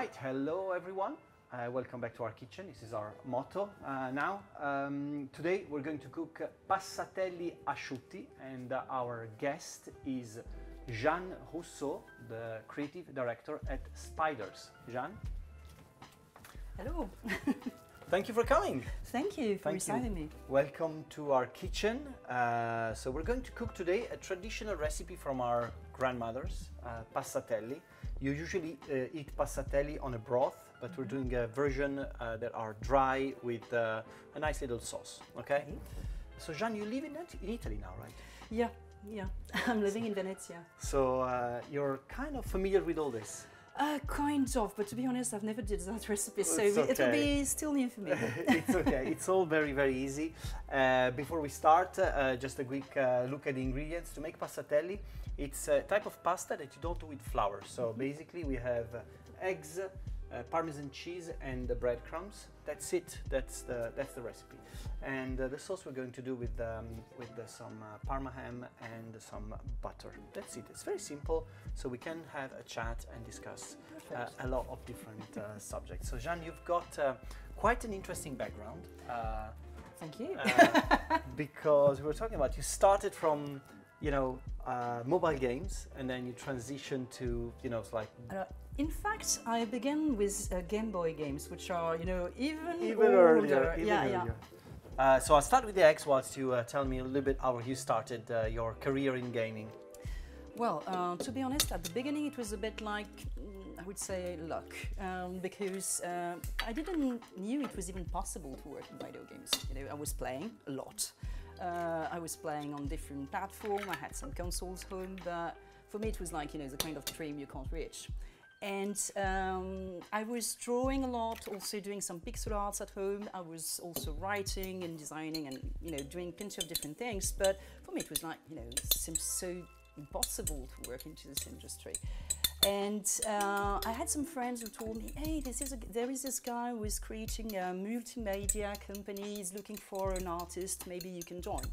Right, hello everyone. Welcome back to our kitchen. This is our motto now. Today we're going to cook passatelli asciutti, and our guest is Jehanne Rousseau, the creative director at Spiders. Jehanne? Hello. Thank you for coming. Thank you for receiving me. Welcome to our kitchen. So we're going to cook today a traditional recipe from our grandmothers, passatelli. You usually eat passatelli on a broth, but we're doing a version that are dry with a nice little sauce, okay? So Jehanne, you live in Italy now, right? Yeah. I'm living in Venezia. So you're kind of familiar with all this? Kind of, but to be honest, I've never did that recipe, so it's okay. it will be still new for me. It's okay, it's all very, very easy. Before we start, just a quick look at the ingredients. To make passatelli, it's a type of pasta that you don't do with flour. So basically we have eggs, Parmesan cheese and the breadcrumbs. That's it, that's the recipe. And the sauce we're going to do with some Parma ham and some butter. That's it, it's very simple, so we can have a chat and discuss a lot of different subjects. So Jehanne, you've got quite an interesting background. Thank you. Because we were talking about, you started from, you know, mobile games, and then you transitioned to, you know, it's like... in fact, I began with Game Boy games, which are, you know, even earlier. Yeah. So I'll start with the eggs whilst you tell me a little bit how you started your career in gaming. Well, to be honest, at the beginning it was a bit like, I would say, luck, because I didn't knew it was even possible to work in video games. You know, I was playing a lot. I was playing on different platforms. I had some consoles home, but for me it was like, you know, the kind of dream you can't reach. And I was drawing a lot, also doing some pixel arts at home. I was also writing and designing and, you know, doing plenty of different things. But for me, it was like, you know, it seems so impossible to work into this industry. And I had some friends who told me, hey, there is this guy who is creating a multimedia company. He's looking for an artist. Maybe you can join.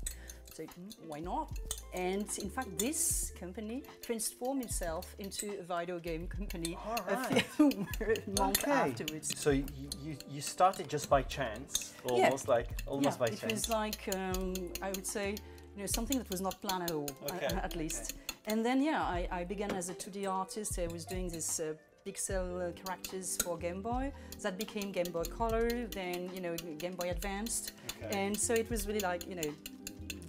So why not? And in fact, this company transformed itself into a video game company a few months afterwards. So you started just by chance, almost by chance. It was like I would say, you know, something that was not planned at all, at least. And then I began as a 2D artist. I was doing this pixel characters for Game Boy. That became Game Boy Color, then, you know, Game Boy Advanced. And so it was really like, you know,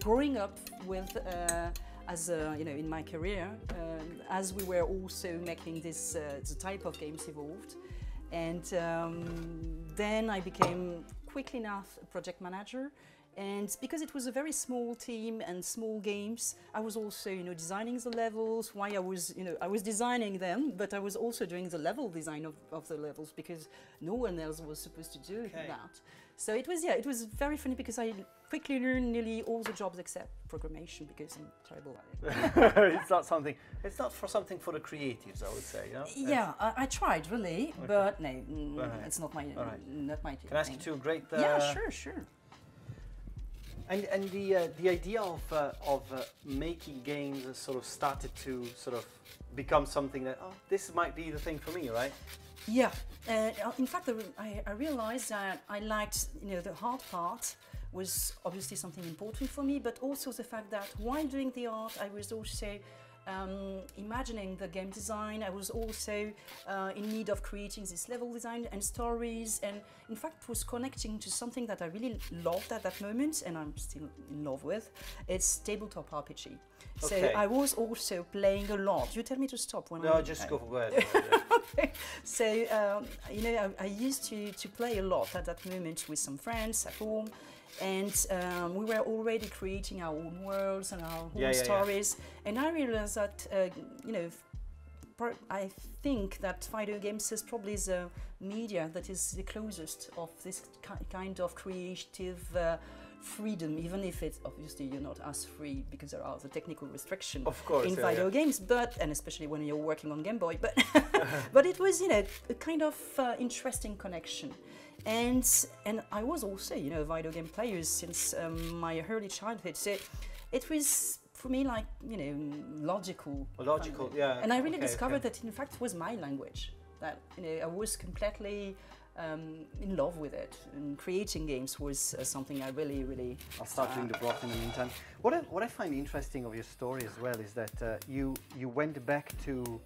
growing up with, you know, in my career, as we were also making this, the type of games evolved. And then I became quickly enough a project manager. And because it was a very small team and small games, I was also, you know, designing the levels. Why I was, you know, I was designing them, but I was also doing the level design of the levels because no one else was supposed to do that. So it was, it was very funny because I quickly learned nearly all the jobs except programmation because I'm terrible at it. It's not something for the creatives, I would say, you know? Yeah, I tried really, but no, it's not my, not my thing. Can I ask you to grate the... Yeah, sure. And the idea of making games sort of started to sort of become something that, oh, this might be the thing for me, right? Yeah, in fact, I realized that I liked, you know, the hard part was obviously something important for me, but also the fact that while doing the art, I was also imagining the game design. I was also in need of creating this level design and stories, and in fact was connecting to something that I really loved at that moment and I'm still in love with. It's tabletop RPG. So I was also playing a lot. You tell me to stop when just go for it. Okay. So you know, I used to play a lot at that moment with some friends at home. And we were already creating our own worlds and our own stories. And I realized that, you know, I think that video games is probably the media that is the closest of this kind of creative freedom, even if it's obviously you're not as free because there are the technical restrictions in video games, and especially when you're working on Game Boy. But but it was, you know, a kind of interesting connection. And I was also, you know, a video game player since my early childhood. So it was for me like, you know, logical. Logical, yeah. And I really discovered that in fact it was my language. that I was completely in love with it, and creating games was something I really. I'll start doing the broth in the meantime. What I find interesting of your story as well is that you went back to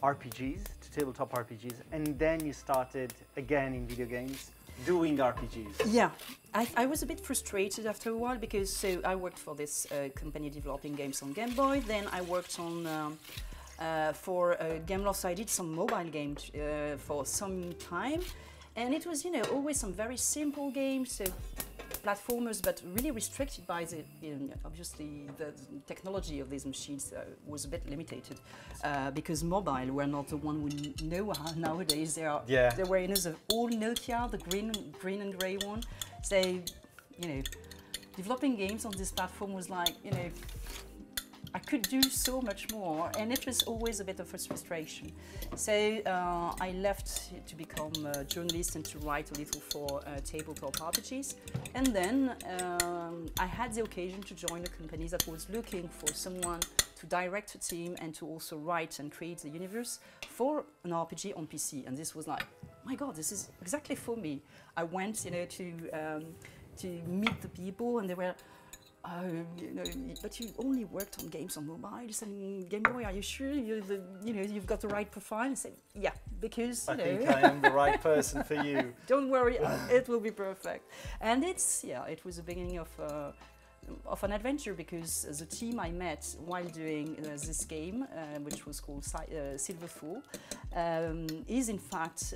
RPGs, to tabletop RPGs, and then you started again in video games doing RPGs. Yeah, I was a bit frustrated after a while because I worked for this company developing games on Game Boy. Then I worked on for Gameloft. I did some mobile games for some time, and it was always some very simple games, so platformers, but really restricted by the obviously the technology of these machines was a bit limited because mobile were not the one we know nowadays. They were the old Nokia, the green and grey one. So developing games on this platform was like I could do so much more, and it was always a bit of a frustration. So I left to become a journalist and to write a little for tabletop RPGs. And then I had the occasion to join a company that was looking for someone to direct a team and to also write and create the universe for an RPG on PC. And this was like, my God, this is exactly for me. I went, to meet the people, and they were, but you only worked on games on mobiles and Game Boy. Are you sure you've got the right profile? I said, yeah, because I think I am the right person for you. Don't worry, it will be perfect. And it was the beginning of an adventure, because the team I met while doing this game, which was called Silverfall, is in fact,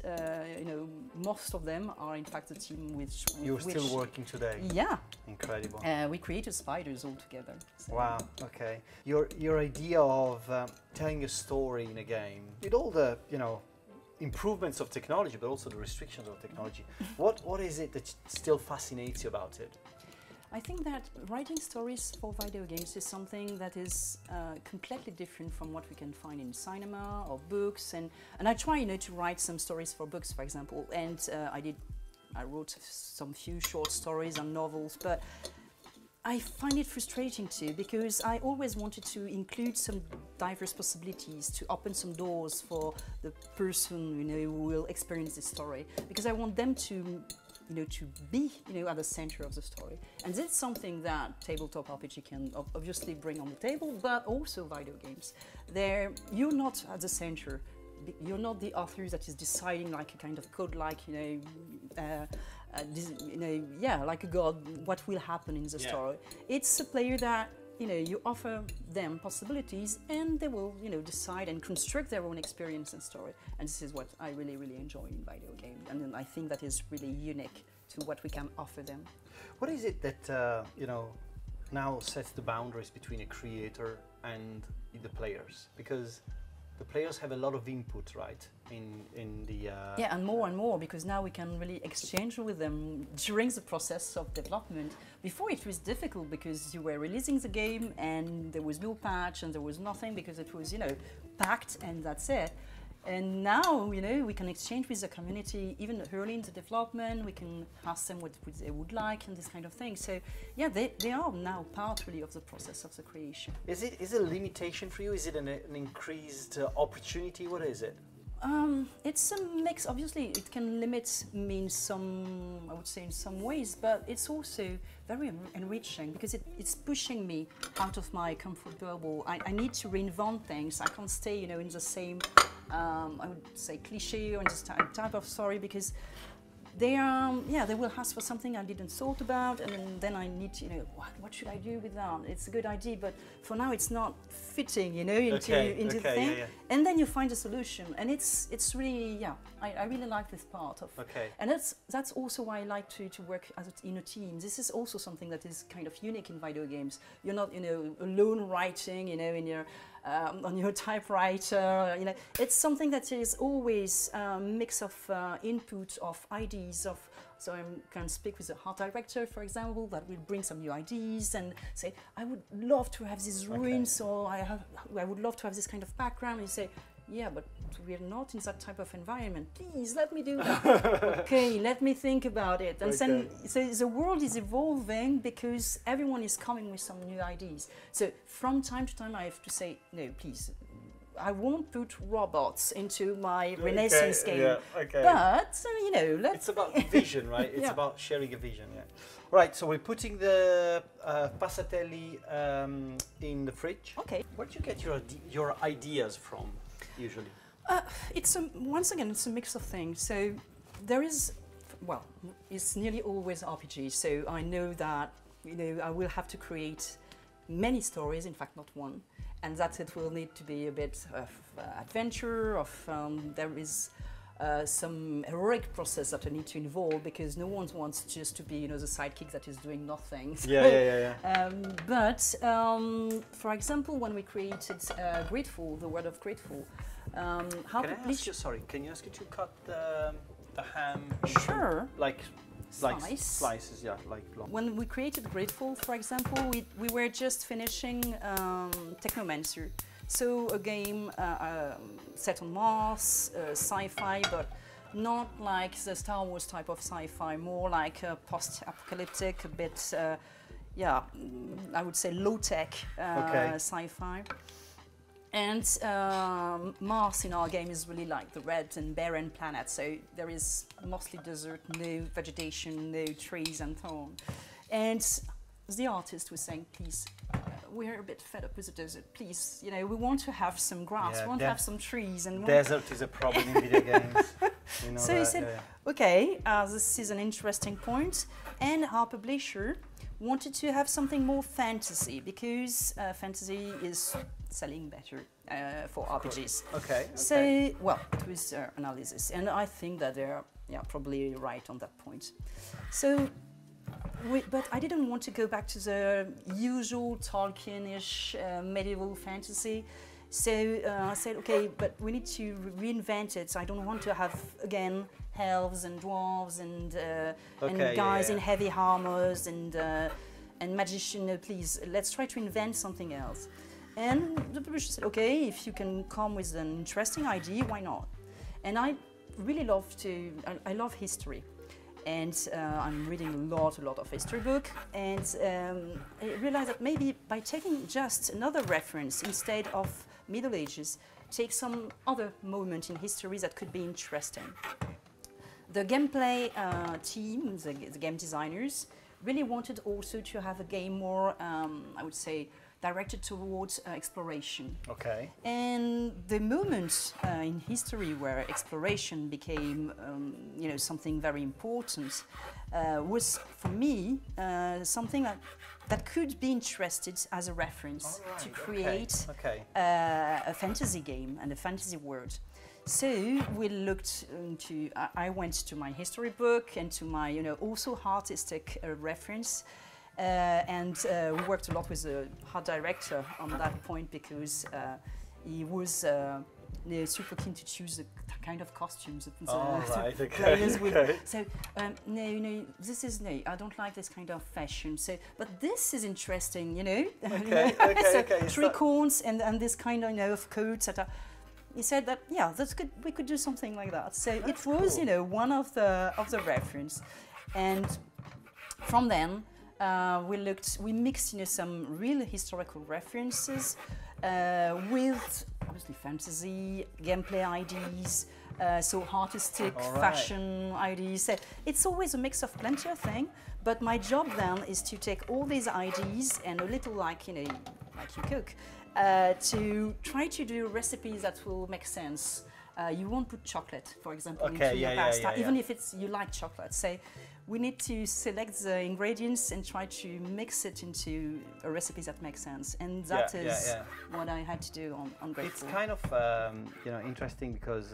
most of them are in fact the team which You're still working today. Yeah. Incredible. We created spiders all together. So. Wow. Okay. Your idea of telling a story in a game with all the improvements of technology, but also the restrictions of technology. What is it that still fascinates you about it? I think that writing stories for video games is something that is completely different from what we can find in cinema or books, and I try to write some stories for books, for example, and I wrote some few short stories and novels, but I find it frustrating too, because I always wanted to include some diverse possibilities, to open some doors for the person who will experience this story, because I want them to be at the center of the story. And that's something that tabletop RPG can obviously bring on the table, but also video games. You're not at the center. You're not the author that is deciding like a kind of code, like like a god, what will happen in the story. It's a player that you offer them possibilities, and they will decide and construct their own experience and story. And this is what I really enjoy in video games, and I think that is really unique to what we can offer them. What is it that now sets the boundaries between a creator and the players? Because the players have a lot of input, right? In the yeah, and more, because now we can really exchange with them during the process of development. Before it was difficult because you were releasing the game and there was no patch and there was nothing, because it was packed and that's it. And now we can exchange with the community even early in the development. We can ask them what they would like and this kind of thing. So yeah, they are now part really of the process of the creation. Is it a limitation for you? Is it an increased opportunity? What is it? It's a mix. Obviously, it can limit me in some, I would say, in some ways, but it's also very enriching, because it's pushing me out of my comfort bubble. I need to reinvent things. I can't stay, in the same, I would say, cliche or in this type of story, because they will ask for something I didn't thought about, and then I need to, what should I do with that? It's a good idea, but for now it's not fitting, into the thing. Yeah. And then you find a solution, and it's really, I really like this part of. Okay. And that's also why I like to work in a team. This is also something that is kind of unique in video games. You're not, alone writing, in your on your typewriter. It's something that is always a mix of input, of ideas, so I can speak with the art director, for example, that will bring some new ideas and say, I would love to have these ruins, or I would love to have this kind of background. And you say, yeah, but we're not in that type of environment. Please let me do that. Okay, let me think about it. And then, so the world is evolving because everyone is coming with some new ideas. So from time to time, I have to say, no, please, I won't put robots into my Renaissance game. Yeah, okay. But you know, it's about vision, right? It's Yeah. about sharing a vision. Yeah. Right. So we're putting the passatelli in the fridge. Okay. Where do you get your ideas from usually? Once again, it's a mix of things. So there is, well, it's nearly always RPGs. So I know that, you know, I will have to create many stories, in fact not one, and that it will need to be a bit of adventure, there is some heroic process that I need to involve, because no one wants just to be, you know, the sidekick that is doing nothing. So, but for example, when we created GreedFall, the word of GreedFall, how can I ask you, sorry, can you ask you to cut the ham? Sure. Like slices, yeah, like long. When we created GreedFall, for example, we were just finishing Technomancer. So a game set on Mars, sci-fi, but not like the Star Wars type of sci-fi, more like a post-apocalyptic, a bit, yeah, I would say low-tech sci-fi. And Mars in our game is really like the red and barren planet, so there is mostly desert, no vegetation, no trees and so on. And the artist was saying, please, we're a bit fed up with the desert, please, you know, we want to have some grass, we want to have some trees. And desert is a problem in video games. You know, so he said, okay, this is an interesting point, and our publisher wanted to have something more fantasy, because fantasy is selling better for RPGs. Okay. So, well, it was analysis, and I think that they're probably right on that point. So, but I didn't want to go back to the usual Tolkien-ish medieval fantasy. So I said, okay, but we need to reinvent it. So I don't want to have, again, elves and dwarves and guys in heavy armors and magician. No, please, let's try to invent something else. And the publisher said, okay, if you can come with an interesting idea, why not? And I really I love history. And I'm reading a lot of history book, and I realized that maybe by taking just another reference instead of Middle Ages, take some other moment in history that could be interesting. The gameplay team, the game designers, really wanted also to have a game more, I would say, directed towards exploration. Okay. And the moment in history where exploration became, you know, something very important was, for me, something that could be interested as a reference to create a fantasy game and a fantasy world. So we looked into, I went to my history book and to my, you know, also artistic reference. And we worked a lot with the art director on that point, because he was you know, super keen to choose the kind of costumes that the players would. So no, this is I don't like this kind of fashion. So, but this is interesting, you know. Three corns and this kind of, you know, of coats that are. He said that that's good. We could do something like that. So it was cool. You know, one of the reference, and from then. We mixed, you know, some real historical references with obviously fantasy, gameplay ideas, so artistic fashion ideas. So it's always a mix of plenty of things. But my job then is to take all these ideas and a little like, you know, like you cook, to try to do recipes that will make sense. You won't put chocolate, for example, into your pasta, even if you like chocolate. So we need to select the ingredients and try to mix it into a recipe that makes sense. And that is what I had to do on GreedFall. It's kind of you know, interesting, because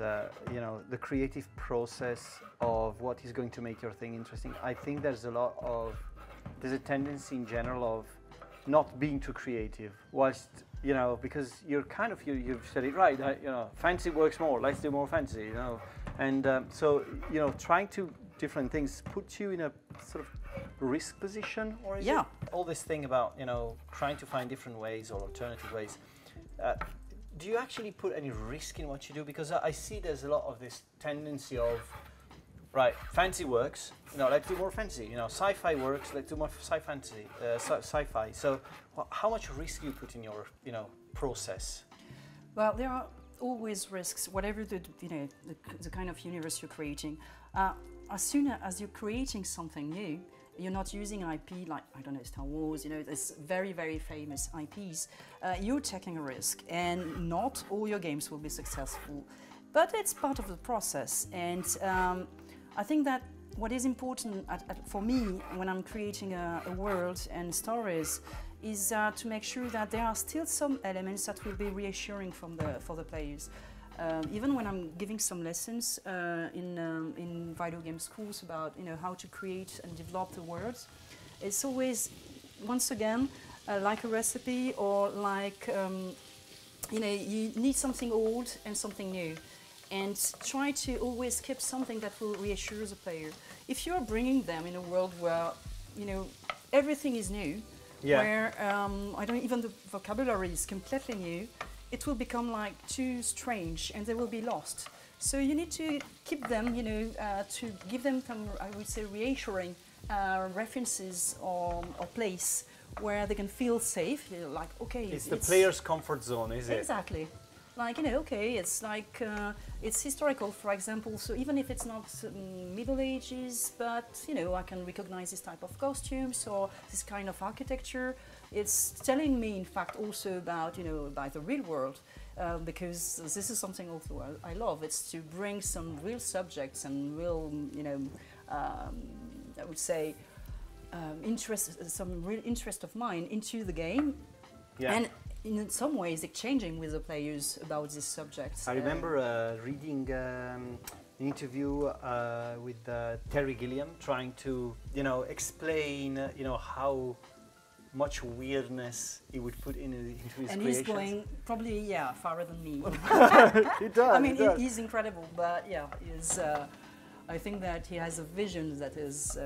you know, the creative process of what is going to make your thing interesting. I think there's a tendency in general of not being too creative, whilst, you know, because you've said it right, you know, fantasy works more, let's do more fantasy, you know, and so, you know, trying to different things puts you in a sort of risk position, or is it all this thing about, you know, trying to find different ways or alternative ways? Do you actually put any risk in what you do? Because I see there's a lot of this tendency of, right, fantasy works, you know, let's do more fantasy. You know, sci-fi works, let's do more sci-fi. So, how much risk do you put in your, you know, process? Well, there are always risks, whatever the kind of universe you're creating. As soon as you're creating something new, you're not using an IP like, I don't know, Star Wars, there's very, very famous IPs. You're taking a risk, and not all your games will be successful. But it's part of the process, and I think that what is important for me when I'm creating a world and stories is to make sure that there are still some elements that will be reassuring for the players. Even when I'm giving some lessons in video game schools about how to create and develop the worlds, it's always, once again, like a recipe, or like you need something old and something new, and try to always keep something that will reassure the player. If you're bringing them in a world where everything is new, where even the vocabulary is completely new, it will become like too strange and they will be lost. So you need to keep them, to give them some, I would say, reassuring references or place where they can feel safe. Like, okay, it's the player's comfort zone, is it? Exactly. Like, okay, it's like, it's historical, for example, so even if it's not Middle Ages, but, I can recognize this type of costumes or this kind of architecture. It's telling me, in fact, also about, about the real world, because this is something also I love. It's to bring some real subjects and real, I would say, some real interest of mine into the game. Yeah. And in some ways exchanging with the players about these subjects. I remember reading an interview with Terry Gilliam, trying to explain how much weirdness he would put into his and creations. He's going probably farther than me. He does. I mean, he's incredible, but he's. I think that he has a vision that is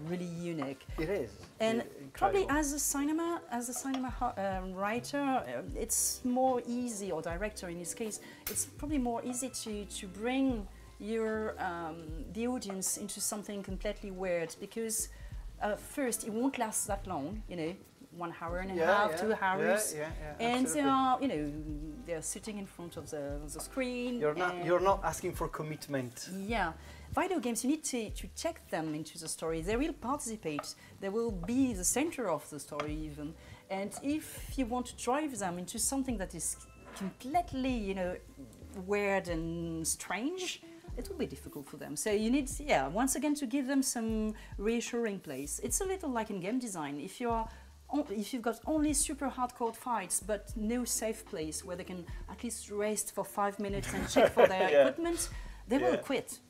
really unique. It is. And incredible. Probably as a cinema writer, it's more easy, or director in his case, it's probably more easy to bring your the audience into something completely weird, because first it won't last that long, 1 hour and a half, 2 hours, and absolutely. they are, they're sitting in front of the screen. You're not asking for commitment. Yeah. Video games, you need to check them into the story. They will participate. They will be the center of the story even. And if you want to drive them into something that is completely, weird and strange, it will be difficult for them. So you need, once again, to give them some reassuring place. It's a little like in game design. If you've got only super hardcore fights, but no safe place where they can at least rest for 5 minutes and check for their equipment, they will quit.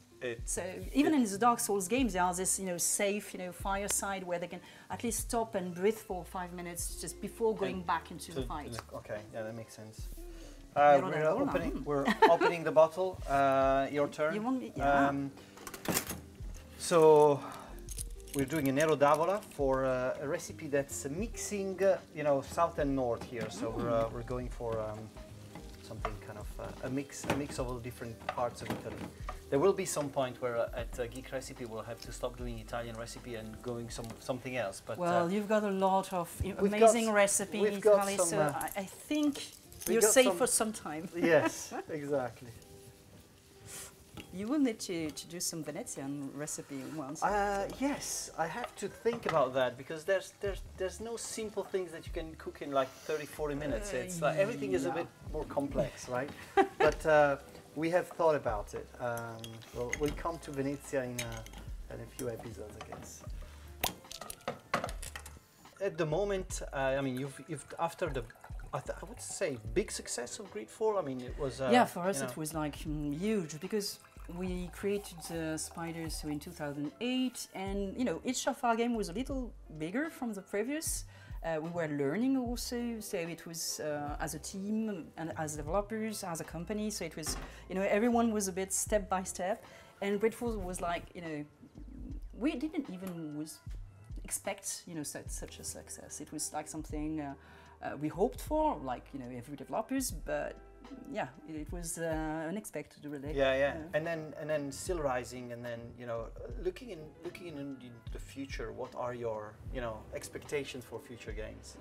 So even in the Dark Souls games, there are this, safe, fireside where they can at least stop and breathe for 5 minutes just before going back into the fight. Okay, yeah, that makes sense. We're opening the bottle. Your turn. You want me? Yeah. So we're doing a Nero d'Avola for a recipe that's mixing, south and north here. So we're going for something kind of a mix of all different parts of Italy. There will be some point where at Geek Recipe we'll have to stop doing Italian recipe and going something else. But well, you've got a lot of amazing recipes in Italy, so I think you're safe for some time. Yes, exactly. You will need to do some Venetian recipe once. Yes, I have to think about that, because there's no simple things that you can cook in like 30-40 minutes. It's like everything is a bit more complex, right? But we have thought about it. We'll come to Venezia in a few episodes, I guess. At the moment, I mean, you've after the I would say big success of GreedFall. I mean, it was for us it was like huge, because we created Spiders in 2008, and each of our game was a little bigger from the previous. We were learning also, so it was as a team and as developers, as a company. So it was, everyone was a bit step by step, and GreedFall was like, we didn't even expect, such a success. It was like something we hoped for, like every developers, but yeah, it was unexpected, really. Yeah. And then Steelrising, and then looking into the future. What are your expectations for future games?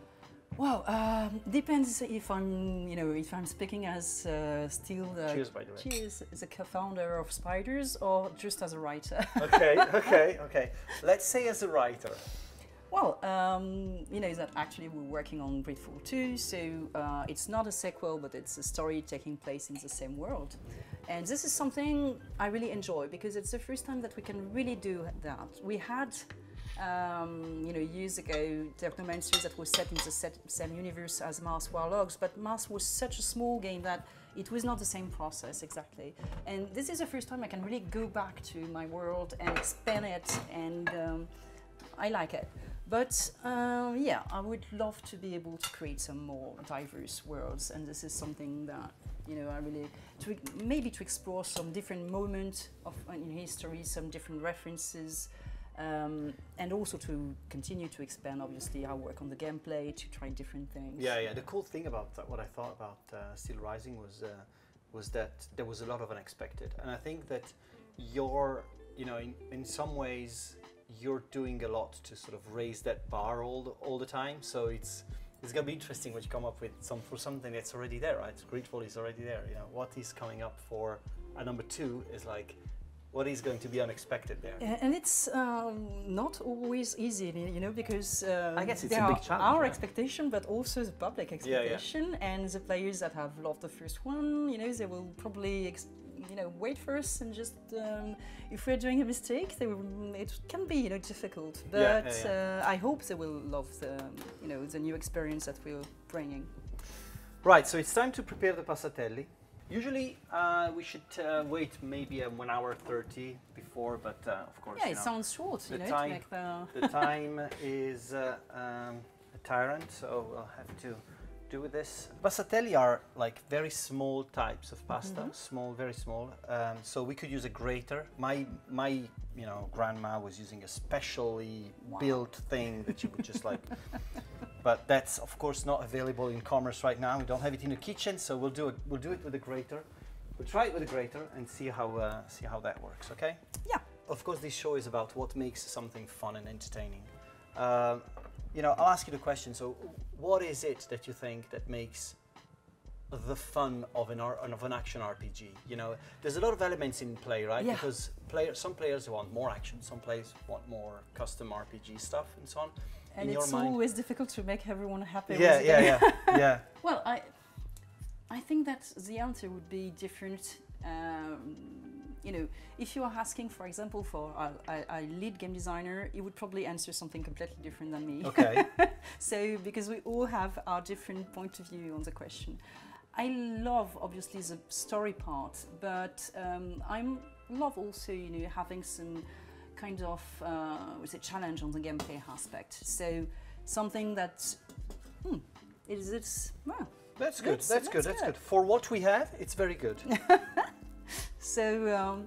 Well, depends if I'm, if I'm speaking as still Cheers, by the way. Cheers, as a co-founder of Spiders or just as a writer. Okay. Let's say as a writer. Well, that actually we're working on GreedFall 2, so it's not a sequel, but it's a story taking place in the same world. And this is something I really enjoy because it's the first time that we can really do that. We had, years ago, Technomancer that was set in the same universe as Mars Warlogs, but Mars was such a small game that it was not the same process exactly. And this is the first time I can really go back to my world and expand it, and I like it. But yeah, I would love to be able to create some more diverse worlds, and this is something that I really maybe to explore some different moments of in history, some different references, and also to continue to expand. Obviously, our work on the gameplay to try different things. Yeah. The cool thing about what I thought about Steelrising was that there was a lot of unexpected, and I think that you're in some ways. You're doing a lot to sort of raise that bar all the time, so it's gonna be interesting when you come up with something that's already there, right? GreedFall is already there. What is coming up for a number 2 is like, what is going to be unexpected there? And it's not always easy, because I guess it's there a big are challenge. our expectation, but also the public expectation, and the players that have loved the first one, they will probably wait first and just if we're doing a mistake, it can be difficult. But I hope they will love the new experience that we're bringing. Right, so it's time to prepare the passatelli. Usually we should wait maybe 1 hour 30 before, but of course. Yeah, it sounds short. The to time, make the time is a tyrant, so we'll have to do with this. Passatelli are like very small types of pasta, very small. So we could use a grater. My grandma was using a specially built thing that you would just like. But that's of course not available in commerce right now. We don't have it in the kitchen, so we'll do it with a grater. We'll try it with a grater and see how that works. Okay? Yeah. Of course, this show is about what makes something fun and entertaining. I'll ask you the question. So, what is it that you think that makes the fun of an action RPG? There's a lot of elements in play, right? Yeah. Because some players want more action, some players want more custom RPG stuff, and so on. And in it's your mind, always difficult to make everyone happy. Yeah. Well, I think that the answer would be different. If you are asking, for example, for a lead game designer, he would probably answer something completely different than me. Okay. So, because we all have our different point of view on the question. I love, obviously, the story part, but I love also, having some kind of, challenge on the gameplay aspect. So, something that, well, That's good. That's good. For what we have, it's very good. So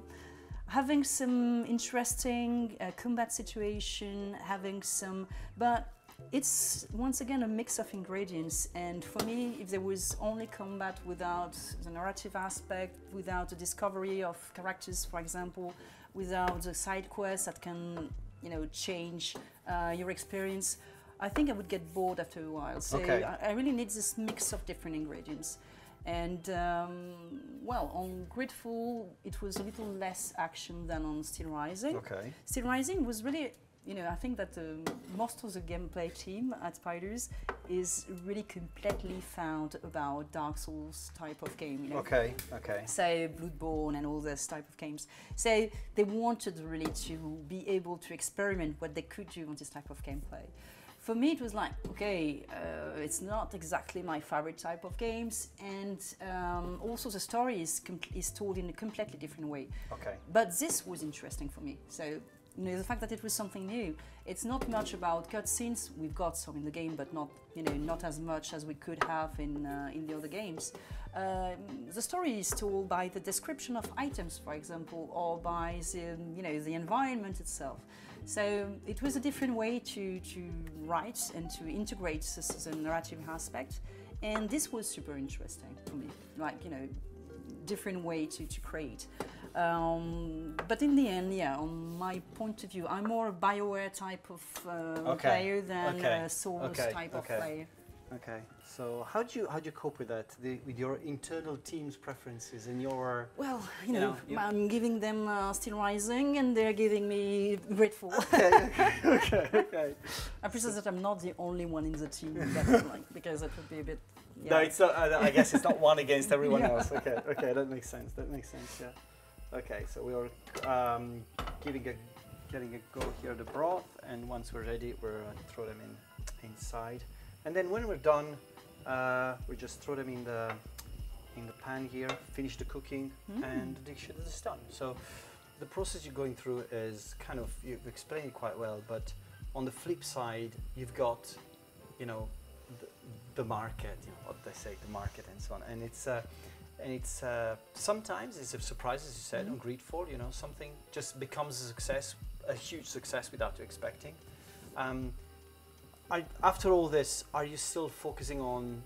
having some interesting combat situation, but it's once again a mix of ingredients. And for me, if there was only combat without the narrative aspect, without the discovery of characters, for example, without the side quests that can, change your experience, I think I would get bored after a while. So I really need this mix of different ingredients. And on GreedFall, it was a little less action than on Steelrising. Okay. Steelrising was really, I think that most of the gameplay team at Spiders is really completely found about Dark Souls type of game. Okay. So Bloodborne and all this type of games. So they wanted really to be able to experiment what they could do on this type of gameplay. For me, it was like, okay, it's not exactly my favorite type of games, and also the story is told in a completely different way. Okay. But this was interesting for me. So, the fact that it was something new. It's not much about cutscenes. We've got some in the game, but not, not as much as we could have in the other games. The story is told by the description of items, for example, or by the environment itself. So it was a different way to write and to integrate the narrative aspect, and this was super interesting for me. Like different way to create. But in the end, on my point of view, I'm more a BioWare type of player than a Souls type of player. Okay. So how do you cope with that? With your internal team's preferences and your Well, you know, I'm giving them Steelrising and they're giving me GreedFall. Okay. I presume that I'm not the only one in the team that like, because that would be a bit. Yeah. No, it's not. I guess it's not one against everyone Yeah. else. Okay, that makes sense. Yeah. Okay, so we are getting a go here the broth, and once we're ready, we're throw them inside, and then when we're done, we just throw them in the pan here, finish the cooking, and the dish is done. So the process you're going through is kind of, you've explained it quite well, but on the flip side, you've got, you know, the market, you know, what they say, the market and so on, and it's sometimes it's a surprise, as you said, on GreedFall, you know, something just becomes a success, a huge success without you expecting. After all this, are you still focusing on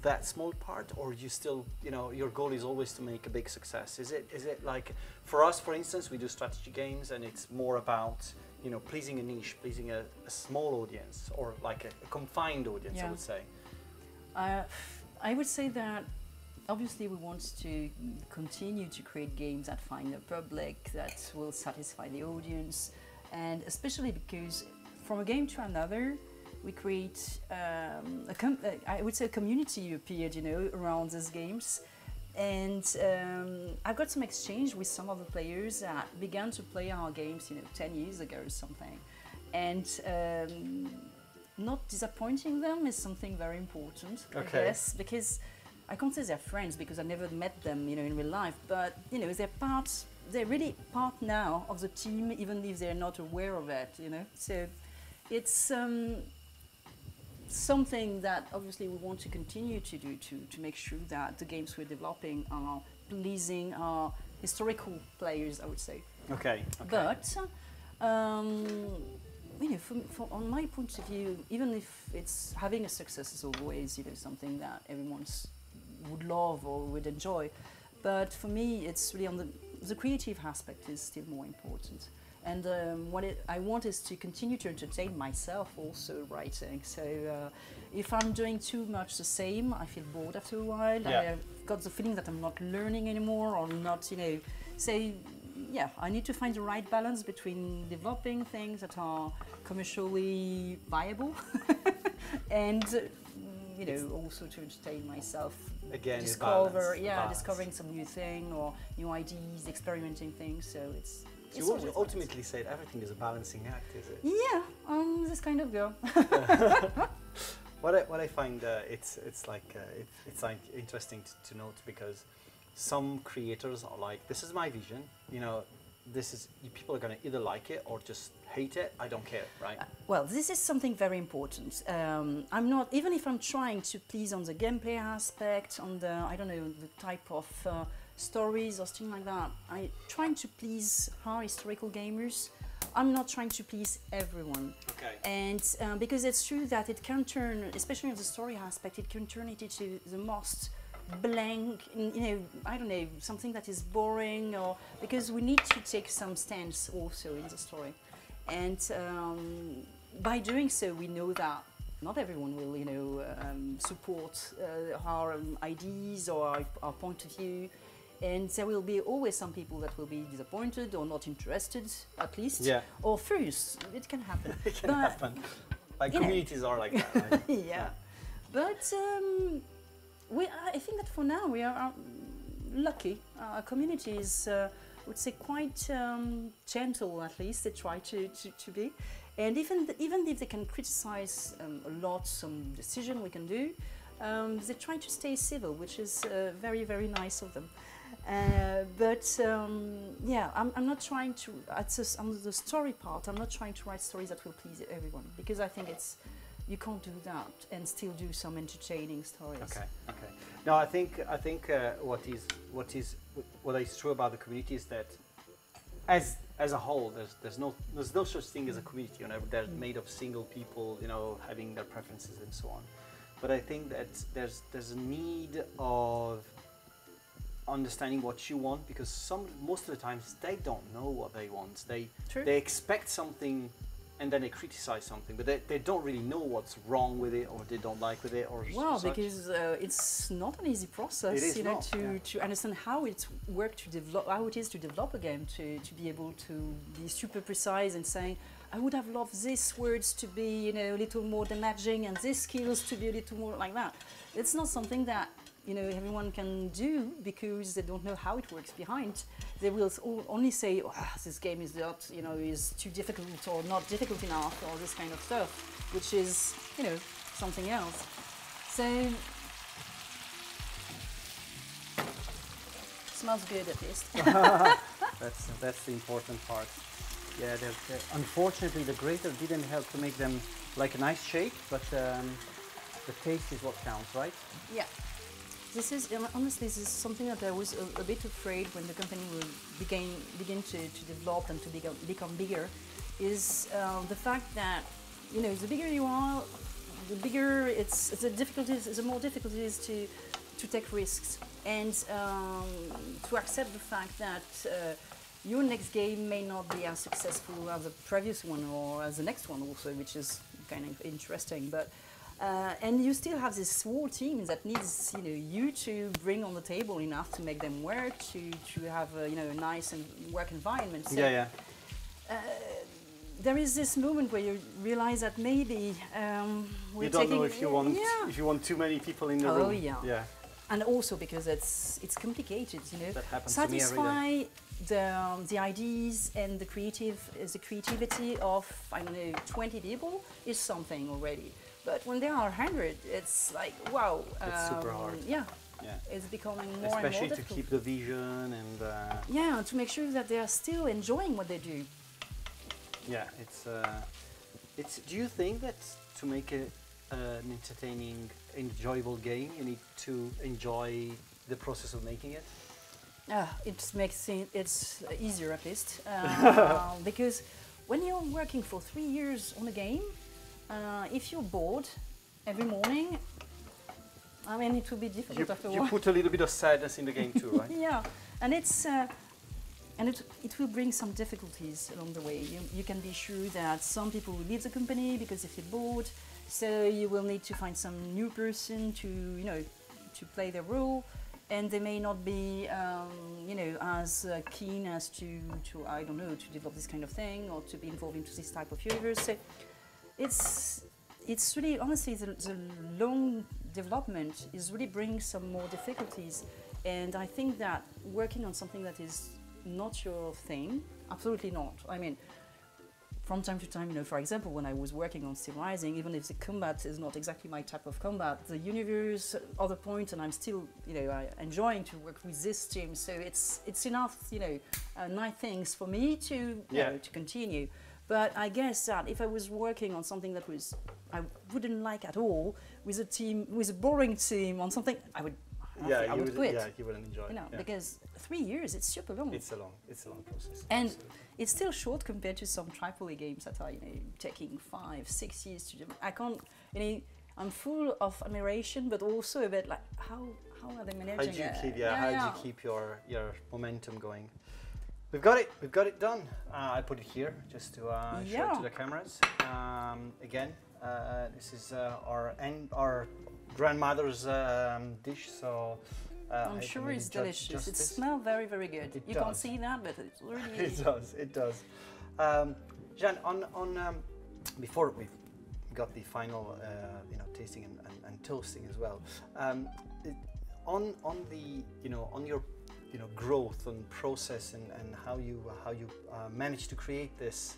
that small part, or you still, you know, your goal is always to make a big success? Is it like, for us, for instance, we do strategy games, and it's more about, you know, pleasing a niche, pleasing a small audience, or like a confined audience, I would say. I would say that obviously we want to continue to create games that find a public, that will satisfy the audience, and especially because from a game to another, we create I would say a community appeared, you know, around these games. And I've got some exchange with some of the players that began to play our games, you know, 10 years ago or something. And not disappointing them is something very important, I guess, because I can't say they're friends because I never met them, you know, in real life, but, you know, they're really part now of the team, even if they're not aware of it, you know. So it's something that obviously we want to continue to do to make sure that the games we're developing are pleasing our historical players, I would say. Okay. But you know, on my point of view, even if it's having a success is always, you know, something that everyone would love or would enjoy, but for me it's really on the creative aspect is still more important. And what I want is to continue to entertain myself also writing. So if I'm doing too much the same, I feel bored after a while. Yeah. I've got the feeling that I'm not learning anymore, or not, you know. So yeah, I need to find the right balance between developing things that are commercially viable and you know, also to entertain myself. Again, discovering some new thing or new ideas, experimenting things. So it's. So you ultimately say everything is a balancing act, is it? Yeah, this kind of girl. What I find it's like interesting to note, because some creators are like, this is my vision, you know, people are gonna either like it or just hate it. I don't care, right? Well, this is something very important. I'm not, even if I'm trying to please on the gameplay aspect, on the, I don't know, the type of stories or something like that, I'm trying to please our historical gamers. I'm not trying to please everyone. Okay. And because it's true that it can turn, especially on the story aspect, it can turn it into the most blank, you know, I don't know, something that is boring, or because we need to take some stance also in the story. And by doing so, we know that not everyone will, you know, support our ideas or our point of view. And there will be always some people that will be disappointed or not interested, at least. Yeah. Or first, it can happen. It can happen. Like communities are like that, right? Yeah. But I think that for now we are lucky. Our community is, I would say, quite gentle, at least. They try to be. And even if they can criticize a lot some decision we can do, they try to stay civil, which is very, very nice of them. Yeah, I'm not trying to, on the story part, I'm not trying to write stories that will please everyone, because I think you can't do that and still do some entertaining stories. Okay. No, I think what is true about the community is that as a whole, there's no such thing as a community. You know, they're made of single people, you know, having their preferences and so on. But I think that there's a need of understanding what you want, because most of the times they don't know what they want. They expect something and then they criticize something, but they don't really know what's wrong with it or they don't like with it or well, such. because it's not an easy process, It is you know, not, to understand how it works to develop, how it is to develop a game, to be able to be super precise and saying, I would have loved these words to be, you know, a little more damaging and these skills to be a little more like that. It's not something that, you know, everyone can do because they don't know how it works behind. They will only say, oh, this game is not, you know, is too difficult or not difficult enough or this kind of stuff, which is, you know, something else. So, smells good at least. That's the important part. Yeah, unfortunately the grater didn't help to make them like a nice shape, but the taste is what counts, right? Yeah. This is, honestly, this is something that I was a bit afraid when the company will begin to develop and to become bigger, is the fact that, you know, the bigger you are, the bigger the more difficult it is to take risks and to accept the fact that your next game may not be as successful as the previous one or as the next one also, which is kind of interesting. But and you still have this small team that needs, you know, you to bring on the table enough to make them work, to have a, you know, a nice work environment. So, yeah. There is this moment where you realize that maybe we're you don't taking, know if you want too many people in the room. Oh yeah. And also because it's complicated, you know. That happens to me every day. Satisfy the ideas and the creativity of, I don't know, 20 people is something already. But when there are 100, it's like, wow. It's super hard. Yeah. It's becoming more and more difficult. Especially to keep the vision and... yeah, to make sure that they are still enjoying what they do. Yeah, it's. Do you think that to make an entertaining, enjoyable game, you need to enjoy the process of making it? It makes it's easier at least, because when you're working for 3 years on a game, if you're bored every morning, I mean, it will be difficult after a while. You put a little bit of sadness in the game too, right? Yeah, and it's and it will bring some difficulties along the way. You can be sure that some people will leave the company because they feel bored, so you will need to find some new person to, you know, to play their role, and they may not be, you know, as keen as to I don't know, to develop this kind of thing or to be involved into this type of universe. So it's really, honestly, the long development is really bringing some more difficulties, and I think that working on something that is not your thing, absolutely not. I mean, from time to time, you know, for example, when I was working on Steelrising, even if the combat is not exactly my type of combat, the universe, other points, and I'm still, you know, enjoying to work with this team. So it's enough, you know, nice things for me to, you know, to continue. But I guess that if I was working on something that I wouldn't like at all, with a boring team on something, I would quit. Yeah, you wouldn't enjoy it. You know, because 3 years, it's super long. It's a long process. And it's still short compared to some AAA games that are, you know, taking 5, 6 years to do. I can't, you know, I'm full of admiration, but also a bit like, how are they managing it? How do you keep your momentum going? We've got it done. I put it here just to show it to the cameras. Again, this is our grandmother's dish, so I'm sure it's delicious. It smells very, very good. You can't see that, but it's really... It does. Jehanne, on before we've got the final, you know, tasting and toasting as well. On the, you know, on your, you know, growth and process and how you managed to create this,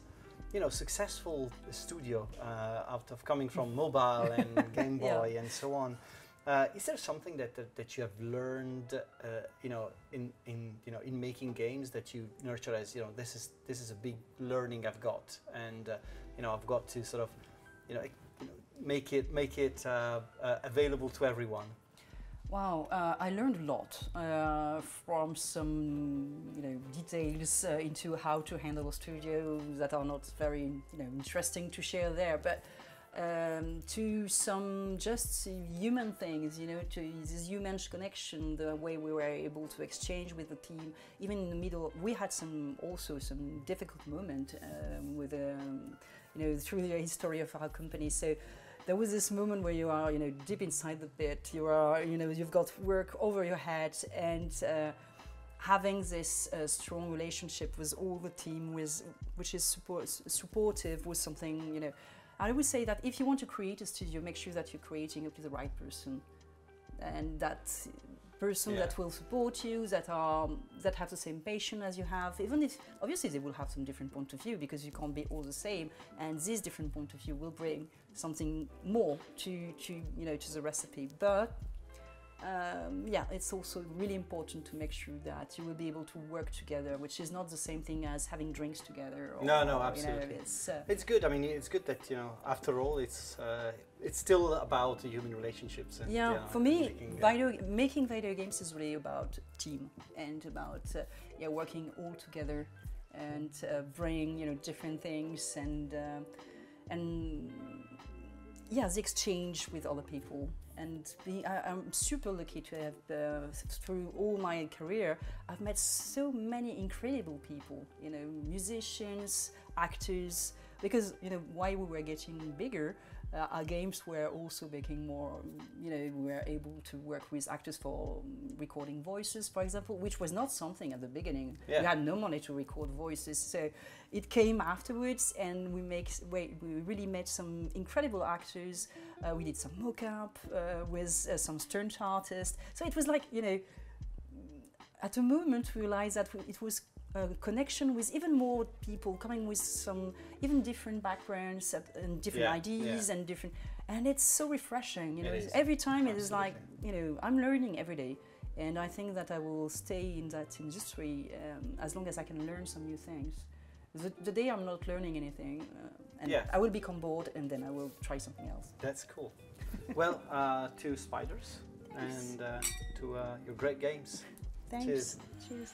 you know, successful studio out of coming from mobile and Game Boy and so on. Is there something that you have learned, you know, in making games that you nurture as, you know, this is a big learning I've got, and you know, I've got to sort of, you know, make it available to everyone? Wow, I learned a lot from some, you know, details into how to handle a studio that are not very, you know, interesting to share there, but to some just human things, you know, to this human connection, the way we were able to exchange with the team. Even in the middle, we had also some difficult moment with through the history of our company. So there was this moment where you are, deep inside the pit. You are, you've got work over your head, and having this strong relationship with all the team, which is supportive, was something, I would say that if you want to create a studio, make sure that you're creating it with the right person, and that person that will support you, that have the same passion as you have, even if obviously they will have some different point of view, because you can't be all the same, and this different point of view will bring something more to the recipe. But it's also really important to make sure that you will be able to work together, which is not the same thing as having drinks together. No, absolutely. It's good. I mean, it's good that after all, it's still about human relationships. And, for me, making video games is really about team, and about working all together, and bring different things, and the exchange with other people. And I'm super lucky to have, through all my career, I've met so many incredible people, musicians, actors, because, while we were getting bigger, our games were also making more, we were able to work with actors for recording voices, for example, which was not something at the beginning. We had no money to record voices, so it came afterwards, and we really met some incredible actors. We did some mock-up with some stunt artists. So it was like, at a moment we realized that it was a connection with even more people coming with some even different backgrounds and different ideas and different, and it's so refreshing. Every time it is like, I'm learning every day, and I think that I will stay in that industry as long as I can learn some new things. The day I'm not learning anything, I will become bored, and then I will try something else. That's cool. Well, to Spiders, and to your great games. Thanks. Cheers. Cheers.